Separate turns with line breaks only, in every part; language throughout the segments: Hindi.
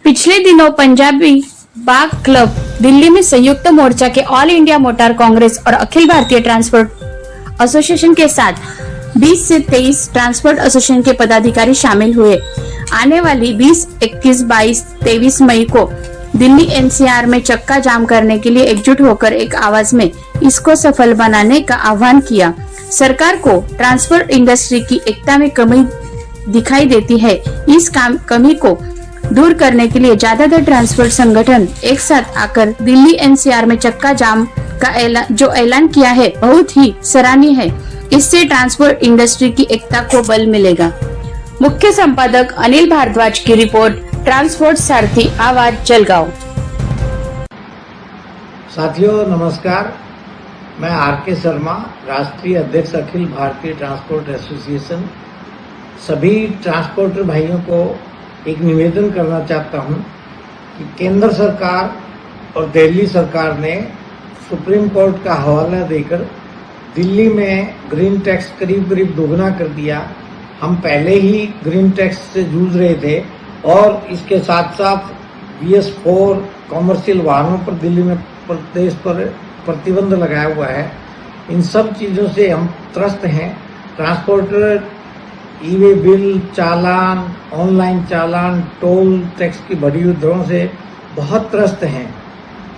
पिछले दिनों पंजाबी बाग क्लब दिल्ली में संयुक्त मोर्चा के ऑल इंडिया मोटर कांग्रेस और अखिल भारतीय ट्रांसपोर्ट एसोसिएशन के साथ 20 से 23 ट्रांसपोर्ट एसोसिएशन के पदाधिकारी शामिल हुए। आने वाली 20, 21, 22, 23 मई को दिल्ली एनसीआर में चक्का जाम करने के लिए एकजुट होकर एक आवाज में इसको सफल बनाने का आह्वान किया। सरकार को ट्रांसपोर्ट इंडस्ट्री की एकता में कमी दिखाई देती है। इस कमी को दूर करने के लिए ज्यादातर ट्रांसपोर्ट संगठन एक साथ आकर दिल्ली एनसीआर में चक्का जाम का ऐलान किया है, बहुत ही सराहनीय है। इससे ट्रांसपोर्ट इंडस्ट्री की एकता को बल मिलेगा। मुख्य संपादक अनिल भारद्वाज की रिपोर्ट, ट्रांसपोर्ट सारथी आवाज जलगांव।
साथियों नमस्कार, मैं आर.के. शर्मा, राष्ट्रीय अध्यक्ष अखिल भारतीय ट्रांसपोर्ट एसोसिएशन। सभी ट्रांसपोर्टर भाइयों को एक निवेदन करना चाहता हूं कि केंद्र सरकार और दिल्ली सरकार ने सुप्रीम कोर्ट का हवाला देकर दिल्ली में ग्रीन टैक्स करीब दोगुना कर दिया। हम पहले ही ग्रीन टैक्स से जूझ रहे थे और इसके साथ साथ BS4 कॉमर्शियल वाहनों पर दिल्ली में प्रदेश पर प्रतिबंध लगाया हुआ है। इन सब चीज़ों से हम त्रस्त हैं। ट्रांसपोर्टर ई-वे बिल, चालान, ऑनलाइन चालान, टोल टैक्स की बढ़ी हुई दरों से बहुत त्रस्त हैं।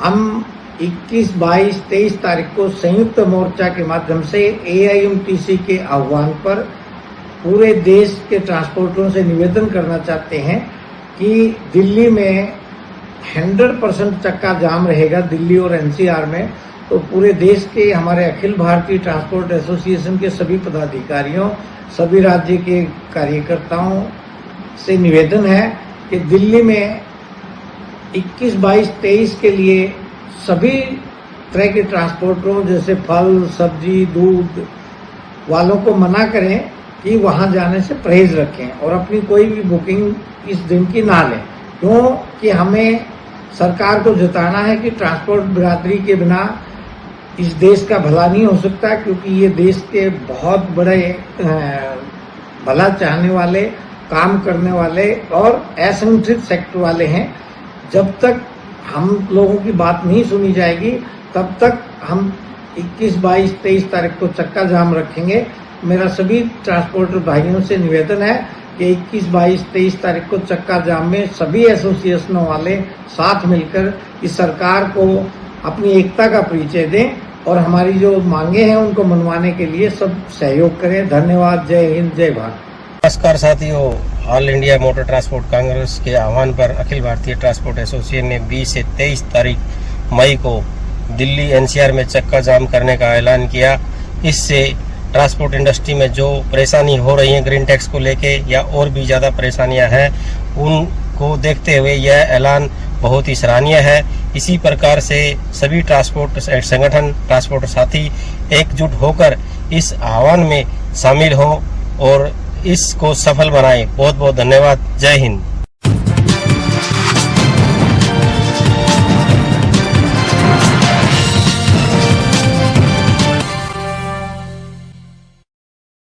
हम 21, 22, 23 तारीख को संयुक्त मोर्चा के माध्यम से AIMTC के आह्वान पर पूरे देश के ट्रांसपोर्टरों से निवेदन करना चाहते हैं कि दिल्ली में 100% चक्का जाम रहेगा। दिल्ली और NCR में तो पूरे देश के हमारे अखिल भारतीय ट्रांसपोर्ट एसोसिएशन के सभी पदाधिकारियों, सभी राज्य के कार्यकर्ताओं से निवेदन है कि दिल्ली में 21, 22, 23 के लिए सभी तरह के ट्रांसपोर्टरों जैसे फल, सब्जी, दूध वालों को मना करें कि वहां जाने से परहेज रखें और अपनी कोई भी बुकिंग इस दिन की ना लें। क्योंकि हमें सरकार को जताना है कि ट्रांसपोर्ट बिरादरी के बिना इस देश का भला नहीं हो सकता, क्योंकि ये देश के बहुत बड़े भला चाहने वाले, काम करने वाले और असंगठित सेक्टर वाले हैं। जब तक हम लोगों की बात नहीं सुनी जाएगी तब तक हम 21, 22, 23 तारीख को चक्का जाम रखेंगे। मेरा सभी ट्रांसपोर्टर भाइयों से निवेदन है कि 21, 22, 23 तारीख को चक्का जाम में सभी एसोसिएशनों वाले साथ मिलकर इस सरकार को अपनी एकता का परिचय दें और हमारी जो मांगे हैं उनको मनवाने के लिए सब सहयोग करें। धन्यवाद। जय हिंद, जय भारत।
नमस्कार साथियों, all India motor transport Congress के आह्वान पर अखिल भारतीय ट्रांसपोर्ट एसोसिएशन ने 20 से 23 तारीख मई को दिल्ली NCR में चक्का जाम करने का ऐलान किया। इससे ट्रांसपोर्ट इंडस्ट्री में जो परेशानी हो रही है ग्रीन टैक्स को लेके या और भी ज़्यादा परेशानियां हैं, उनको देखते हुए यह ऐलान बहुत ही सराहनीय है। इसी प्रकार से सभी ट्रांसपोर्ट संगठन, ट्रांसपोर्ट साथी एकजुट होकर इस आह्वान में शामिल हो और इसको सफल बनाएं। बहुत बहुत धन्यवाद। जय हिंद।